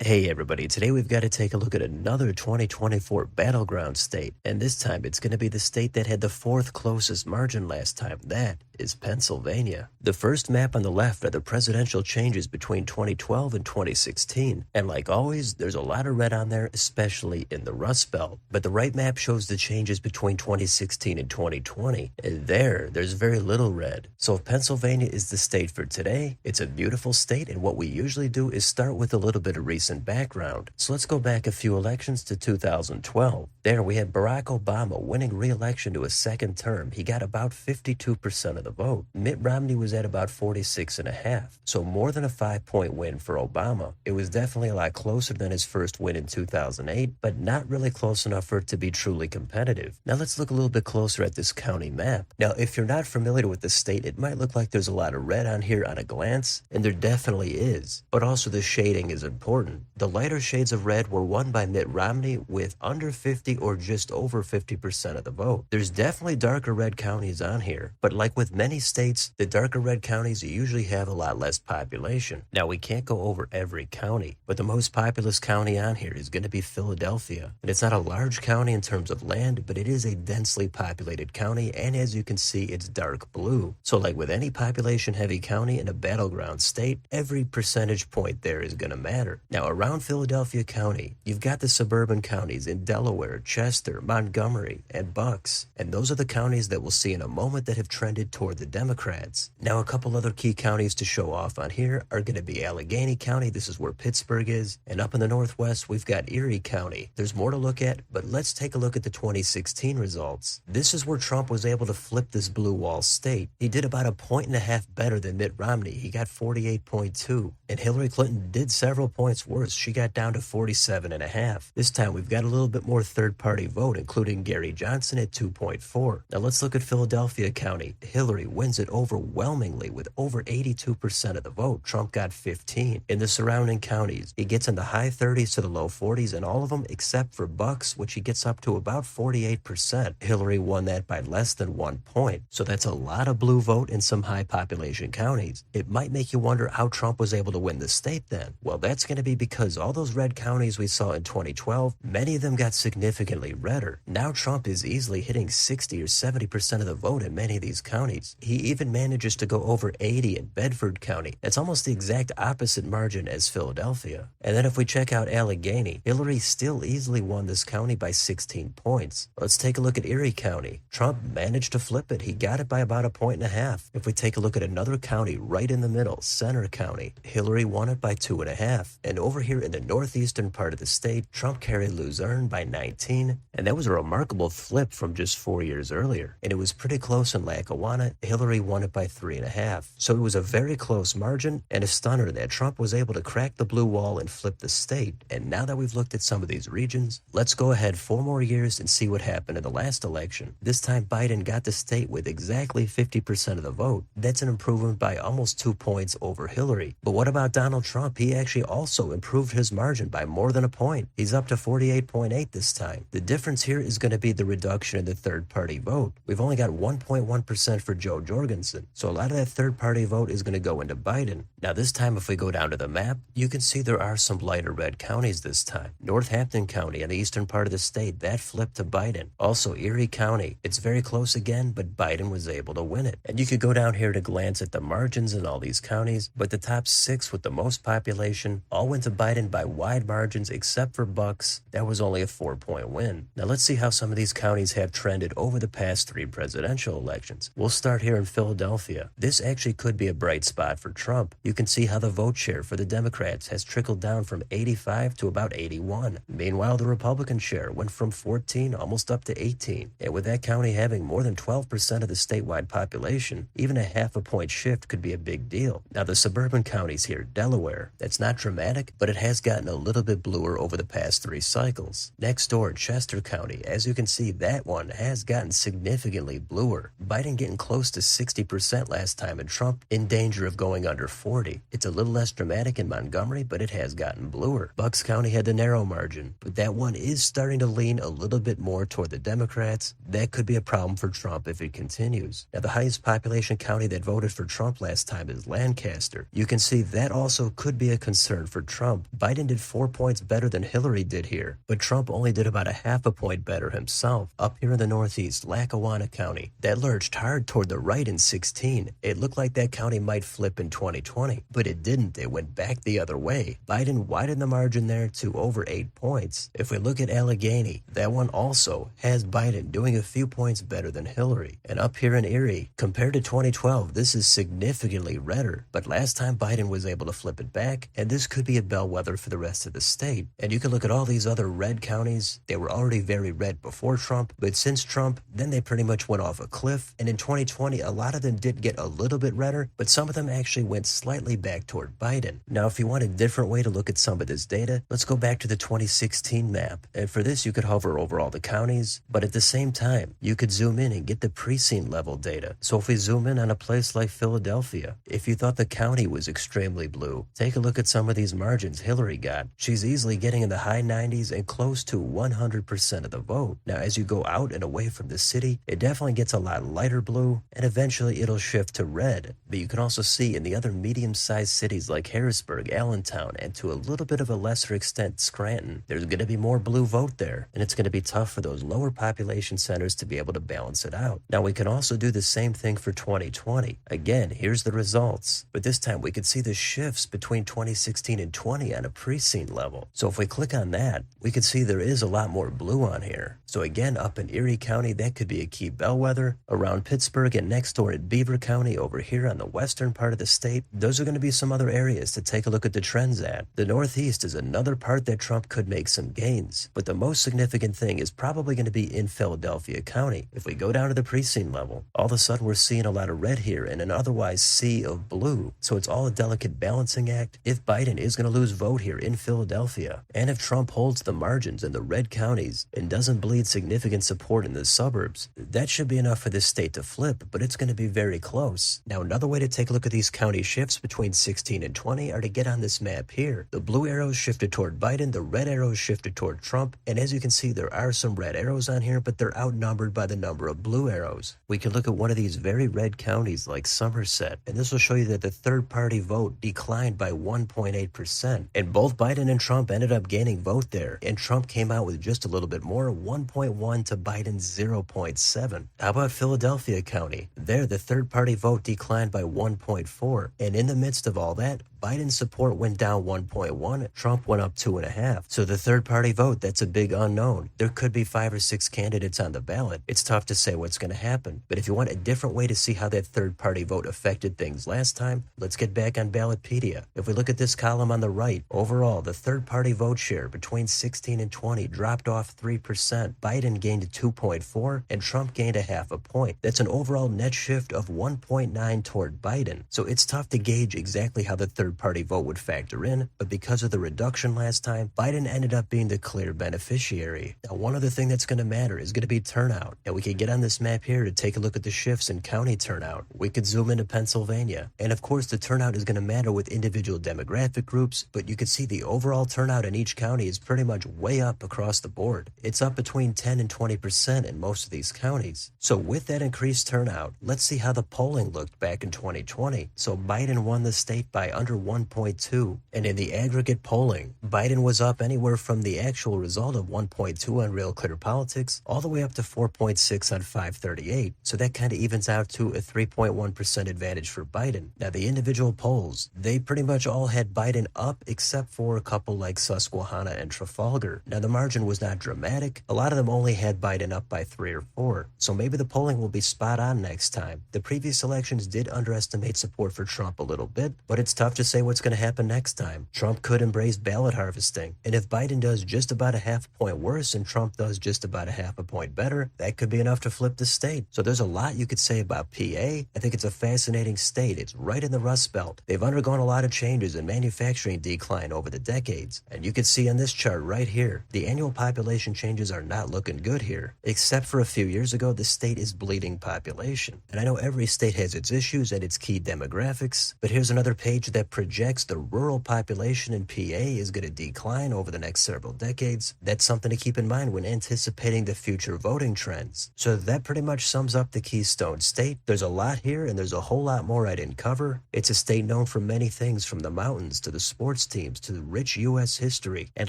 Hey everybody, today we've got to take a look at another 2024 Battleground state, and this time it's going to be the state that had the fourth closest margin last time. That is Pennsylvania. The first map on the left are the presidential changes between 2012 and 2016, and like always, there's a lot of red on there, especially in the Rust Belt. But the right map shows the changes between 2016 and 2020, and there's very little red. So if Pennsylvania is the state for today, it's a beautiful state, and what we usually do is start with a little bit of recent background. So let's go back a few elections to 2012. There we had Barack Obama winning re-election to a second term. He got about 52% of the vote. Mitt Romney was at about 46.5%, so more than a 5-point win for Obama. It was definitely a lot closer than his first win in 2008, but not really close enough for it to be truly competitive. Now let's look a little bit closer at this county map. Now if you're not familiar with the state, it might look like there's a lot of red on here on a glance, and there definitely is, but also the shading is important. The lighter shades of red were won by Mitt Romney with under 50 or just over 50% of the vote. There's definitely darker red counties on here, but like with many states, the darker red counties usually have a lot less population. Now we can't go over every county, but the most populous county on here is going to be Philadelphia. And it's not a large county in terms of land, but it is a densely populated county, and as you can see, it's dark blue. So like with any population heavy county in a battleground state, every percentage point there is going to matter. Now around Philadelphia County, you've got the suburban counties in Delaware, Chester, Montgomery, and Bucks, and those are the counties that we'll see in a moment that have trended toward the Democrats. Now a couple other key counties to show off on here are going to be Allegheny County, this is where Pittsburgh is, and up in the northwest we've got Erie County. There's more to look at, but let's take a look at the 2016 results. This is where Trump was able to flip this blue wall state. He did about 1.5 better than Mitt Romney. He got 48.2, and Hillary Clinton did several points worse. She got down to 47.5. This time we've got a little bit more third-party vote, including Gary Johnson at 2.4. Now let's look at Philadelphia County. Hillary wins it overwhelmingly with over 82% of the vote. Trump got 15. In the surrounding counties, he gets in the high 30s to the low 40s in all of them except for Bucks, which he gets up to about 48%. Hillary won that by less than 1 point. So that's a lot of blue vote in some high population counties. It might make you wonder how Trump was able to win the state then. Well, that's going to be because all those red counties we saw in 2012, many of them got significantly redder. Now Trump is easily hitting 60 or 70% of the vote in many of these counties. He even manages to go over 80 in Bedford County. That's almost the exact opposite margin as Philadelphia. And then if we check out Allegheny, Hillary still easily won this county by 16 points. Let's take a look at Erie County. Trump managed to flip it. He got it by about 1.5. If we take a look at another county right in the middle, Center County, Hillary won it by 2.5. And over here in the northeastern part of the state, Trump carried Luzerne by 19, and that was a remarkable flip from just 4 years earlier. And it was pretty close in Lackawanna. Hillary won it by 3.5. So it was a very close margin, and a stunner that Trump was able to crack the blue wall and flip the state. And now that we've looked at some of these regions, let's go ahead 4 more years and see what happened in the last election. This time Biden got the state with exactly 50% of the vote. That's an improvement by almost 2 points over Hillary. But what about Donald Trump? He actually also improved his margin by more than a point. He's up to 48.8 this time. The difference here is going to be the reduction in the third-party vote. We've only got 1.1% for Joe Jorgensen, so a lot of that third-party vote is going to go into Biden. Now this time if we go down to the map, you can see there are some lighter red counties this time. Northampton County in the eastern part of the state, that flipped to Biden. Also Erie County, it's very close again, but Biden was able to win it. And you could go down here to glance at the margins in all these counties, but the top 6 with the most population all went to Biden by wide margins except for Bucks. That was only a 4-point win. Now let's see how some of these counties have trended over the past 3 presidential elections. We'll start here in Philadelphia. This actually could be a bright spot for Trump. You can see how the vote share for the Democrats has trickled down from 85 to about 81. Meanwhile, the Republican share went from 14 almost up to 18. And with that county having more than 12% of the statewide population, even a half a point shift could be a big deal. Now the suburban counties here, Delaware, that's not dramatic, but it has gotten a little bit bluer over the past 3 cycles. Next door, Chester County, as you can see, that one has gotten significantly bluer. Biden getting close to 60% last time, and Trump in danger of going under 40. It's a little less dramatic in Montgomery, but it has gotten bluer. Bucks County had the narrow margin, but that one is starting to lean a little bit more toward the Democrats. That could be a problem for Trump if it continues. Now the highest population county that voted for Trump last time is Lancaster. You can see that also could be a concern for Trump. Trump, Biden did 4 points better than Hillary did here, but Trump only did about a half a point better himself. Up here in the Northeast, Lackawanna County, that lurched hard toward the right in 16. It looked like that county might flip in 2020, but it didn't. It went back the other way. Biden widened the margin there to over 8 points. If we look at Allegheny, that one also has Biden doing a few points better than Hillary. And up here in Erie, compared to 2012, this is significantly redder, but last time Biden was able to flip it back, and this could be a bellwether for the rest of the state. And you can look at all these other red counties. They were already very red before Trump, but since Trump, then they pretty much went off a cliff. And in 2020, a lot of them did get a little bit redder, but some of them actually went slightly back toward Biden. Now, if you want a different way to look at some of this data, let's go back to the 2016 map. And for this, you could hover over all the counties, but at the same time, you could zoom in and get the precinct level data. So if we zoom in on a place like Philadelphia, if you thought the county was extremely blue, take a look at some of these margins Hillary got. She's easily getting in the high 90s and close to 100% of the vote. Now, as you go out and away from the city, it definitely gets a lot lighter blue, and eventually it'll shift to red. But you can also see in the other medium-sized cities like Harrisburg, Allentown, and to a little bit of a lesser extent Scranton, there's going to be more blue vote there, and it's going to be tough for those lower population centers to be able to balance it out. Now, we can also do the same thing for 2020. Again, here's the results, but this time we could see the shifts between 2016 and 20 on a precinct level. So if we click on that, we can see there is a lot more blue on here. So again, up in Erie County, that could be a key bellwether. Around Pittsburgh and next door at Beaver County over here on the western part of the state, those are going to be some other areas to take a look at the trends at. The Northeast is another part that Trump could make some gains, but the most significant thing is probably going to be in Philadelphia County. If we go down to the precinct level, all of a sudden we're seeing a lot of red here and an otherwise sea of blue. So it's all a delicate balancing act if Biden is going to lose vote here in Philadelphia. And if Trump holds the margins in the red counties and doesn't bleed significant support in the suburbs, that should be enough for this state to flip, but it's going to be very close. Now, another way to take a look at these county shifts between 16 and 20 are to get on this map here. The blue arrows shifted toward Biden, the red arrows shifted toward Trump, and as you can see, there are some red arrows on here, but they're outnumbered by the number of blue arrows. We can look at one of these very red counties like Somerset, and this will show you that the third-party vote declined by 1.8%, and both Biden and Trump ended up gaining vote there, and Trump came out with just a little bit more, 1.1 to Biden's 0.7. How about Philadelphia County? There, the third-party vote declined by 1.4, and in the midst of all that, Biden's support went down 1.1, Trump went up 2.5. So the third-party vote, that's a big unknown. There could be 5 or 6 candidates on the ballot. It's tough to say what's going to happen. But if you want a different way to see how that third-party vote affected things last time, let's get back on Ballotpedia. If we look at this column on the right, overall, the third-party vote share between 16 and 20 dropped off 3%. Biden gained 2.4, and Trump gained a half a point. That's an overall net shift of 1.9 toward Biden. So it's tough to gauge exactly how the third-party vote would factor in, but because of the reduction last time, Biden ended up being the clear beneficiary. Now, one other thing that's going to matter is going to be turnout. And we could get on this map here to take a look at the shifts in county turnout. We could zoom into Pennsylvania. And of course, the turnout is going to matter with individual demographic groups, but you can see the overall turnout in each county is pretty much way up across the board. It's up between 10 and 20% in most of these counties. So with that increased turnout, let's see how the polling looked back in 2020. So Biden won the state by under 1.2, and in the aggregate polling, Biden was up anywhere from the actual result of 1.2 on Real Clear Politics all the way up to 4.6 on 538, so that kind of evens out to a 3.1% advantage for Biden. Now, the individual polls, they pretty much all had Biden up except for a couple like Susquehanna and Trafalgar. Now, the margin was not dramatic. A lot of them only had Biden up by 3 or 4, so maybe the polling will be spot on next time. The previous elections did underestimate support for Trump a little bit, but it's tough to say what's going to happen next time. Trump could embrace ballot harvesting, and if Biden does just about a half a point worse and Trump does just about a half a point better, that could be enough to flip the state. So there's a lot you could say about PA. I think it's a fascinating state. It's right in the Rust Belt. They've undergone a lot of changes and manufacturing decline over the decades, and you can see on this chart right here, the annual population changes are not looking good here. Except for a few years ago, the state is bleeding population. And I know every state has its issues and its key demographics, but here's another page that projects the rural population in PA is going to decline over the next several decades. That's something to keep in mind when anticipating the future voting trends. So that pretty much sums up the Keystone State. There's a lot here, and there's a whole lot more I didn't cover. It's a state known for many things, from the mountains to the sports teams to the rich U.S. history. And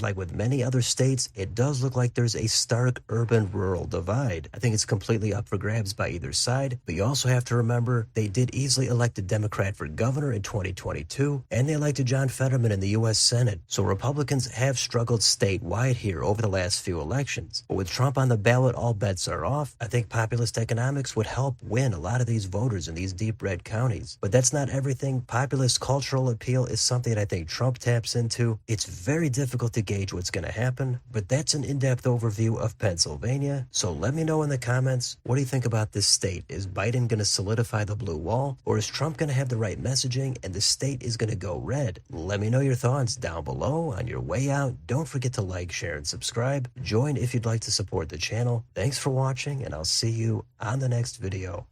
like with many other states, it does look like there's a stark urban-rural divide. I think it's completely up for grabs by either side, but you also have to remember they did easily elect a Democrat for governor in 2022, and they elected John Fetterman in the U.S. Senate. So Republicans have struggled statewide here over the last few elections. But with Trump on the ballot, all bets are off. I think populist economics would help win a lot of these voters in these deep red counties. But that's not everything. Populist cultural appeal is something that I think Trump taps into. It's very difficult to gauge what's going to happen, but that's an in-depth overview of Pennsylvania. So let me know in the comments, what do you think about this state? Is Biden going to solidify the blue wall, or is Trump going to have the right messaging and the state is going to go red? Let me know your thoughts down below. On your way out, don't forget to like, share, and subscribe. Join if you'd like to support the channel. Thanks for watching, and I'll see you on the next video.